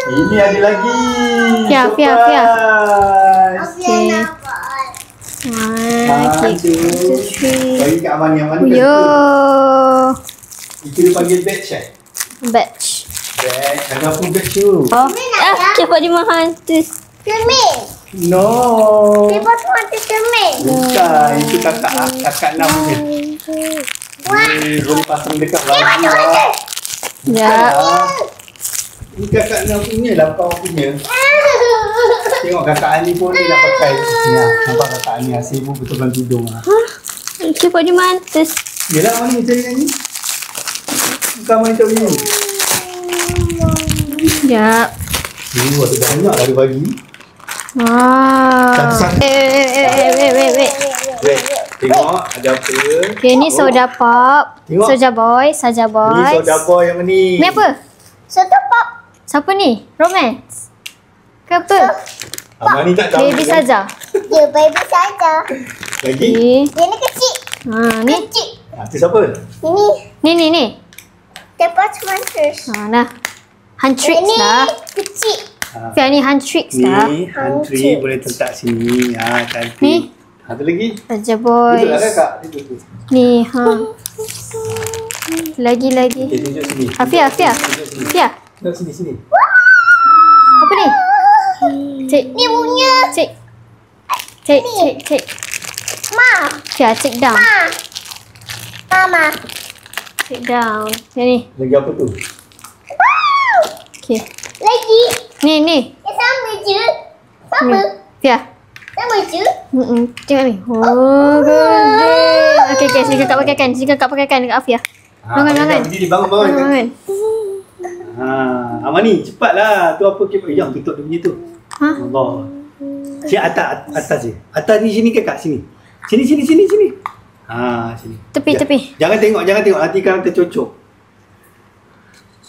Ini ada lagi. Fia. Surprise. Okay. 1, 2, 3. Bagi kat Amani. Yo. Itu dia panggil batch Batch. Batch. Ada apa batch tu? Oh. Cepat dimakan. Cermin. No. People want to cermin. Bukan. Itu kakak Nam punya. Boleh pasang dekat baju lah. Ya. Ini kakak Nam punya lah, kau punya. Tengok kakak Ani pun dia nak pakai. Ya, nampak kakak Ani asyik pun betul-betul tudung lah. Cepat dimantus. Yelah, Mani cari yang ni. Bukan Mani tak boleh. Sekejap. Ada banyak lah dia bagi. Satu-satu. Wait, tengok ada apa. Okay, ni soda pop. Tengok. Saja boy. Ni soda boy yang ni. Ni apa? Soda pop. Siapa ni? Romance? Ke apa? Mani tak tahu. Baby saja. Dia baby saja. Lagi? Dia ni kecil. Ni. Kecil. Tu siapa? Ini. Ni. Dapat monsters. Nah. Huntrix Ini lah. kecil. Fia ni Huntrix lah. Ni hantri boleh letak sini. Cantik. Ni? Ada lagi? Saja boy. Duduk lah kakak. Duduk. Ni. Lagi. Okay, tunjuk sini. Fia. Tunjuk sini. Tunjuk sini. Apa ni? Cik. Ni punya. Cik. Ma. Fia, cik down. Mama. Cik down. Yang ni. Lagi apa tu? Okay. Lagi. Ni. Sama je. Sama. Fia. Sama je. Tengok ni. Oh, golden. Okay. Sini kakak pakaikan dekat Afia. Bangun. Berdiri, bangun. Amani, cepatlah. Tu apa kek yang tutup dia punya tu. Allah. Sini atas je. Atas ni sini kakak sini. Sini. Sini. Tepi. Jangan tengok. Nanti kan tercocok.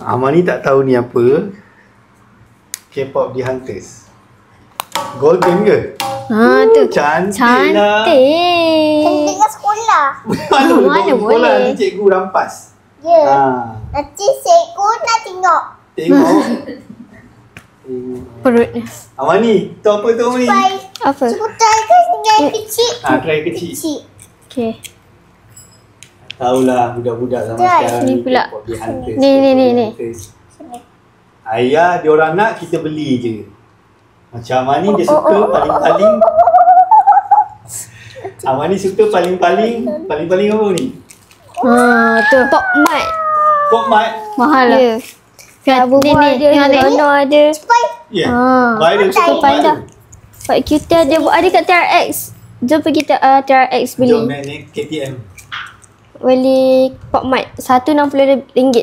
Amani tak tahu ni apa. K-pop The Hunters. Golden ke? Tu. Cantik lah. Cantik kat sekolah. Mana boleh. Nanti cikgu rampas. Ya. Nanti cikgu nak tengok. Tengok. Perut. Amani, tu apa tu Amani? Apa? Cikgu try kan dengan kecil. Try kecil. Okay. Tahulah budak-budak zaman Try. sekarang Sini pula. K-pop The Hunters. Ni. Ayah, diorang nak kita beli je. Macam Amani dia suka paling-paling. Amani suka paling-paling apa ni? Tu. Pop mat. Pop Mart. Mahal lah. Fia, ni. Tengok ada. Ya. Ah. Viral Macam Pop Mart panda. tu. Pak kita ada kat TRX. Jom pergi TRX beli. Jom naik KTM. Beli Pop Mart. RM160.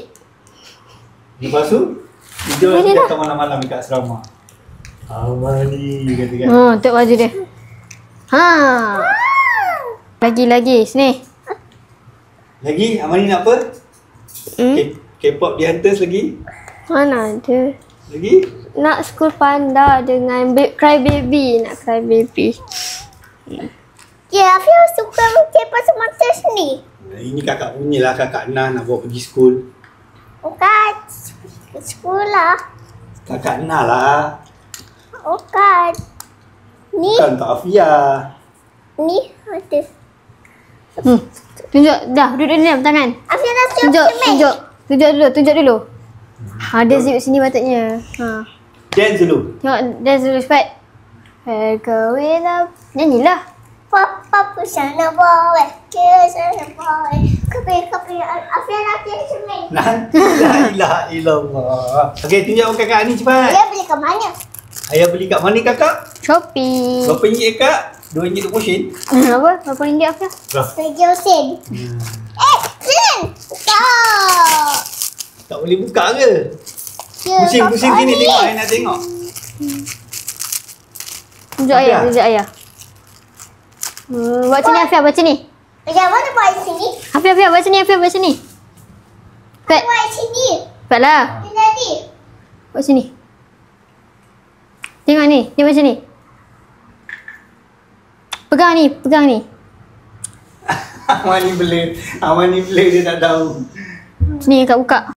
Lepas tu, kita Boleh lah. datang malam-malam dekat asrama. Amani kata kan. Tengok baju dia. Lagi. Sini. Lagi, Amani nak apa? K-pop The Hunters lagi? Mana ada? Lagi? Nak school panda dengan cry baby. Ya, Afia suka K-pop monsters ni. Ini kakak punya lah, kakak Nah nak bawa pergi school. Bukan. Sekolah. Kakak Nah lah. Bukan. Ni. Bukan tak Afia. Ni ada. Tunjuk. Dah, duduk diam tangan. Afia dah siap cermin. Tunjuk dulu. Ada zip sini patutnya. Dance dulu. Tengok dance dulu cepat. Go with up. Nyanyilah. Papa sana boy. Sana boy. Kapi. Afia nak cermin. Nanti la ilaha illallah. Okey, tunjuk kakak ni cepat. Dia beli ke mana? Ayah beli kat mana kakak? Shopee. Berapa ringgit kak? RM2 sen. Apa? Berapa ringgit apa? Tujuh sen. Sen. Tak boleh buka ke? Pusing sini tengok, ayah nak tengok. Tunjuk ayah. Buat sini Afia, baca ni. Macam mana buat sini? Afia, baca ni. Pat. Buat sini. Pat lah. Tadi. Buat sini. Tengok ni, dia macam ni. Pegang ni. Amani beli dia tak tahu. Sini kakak buka.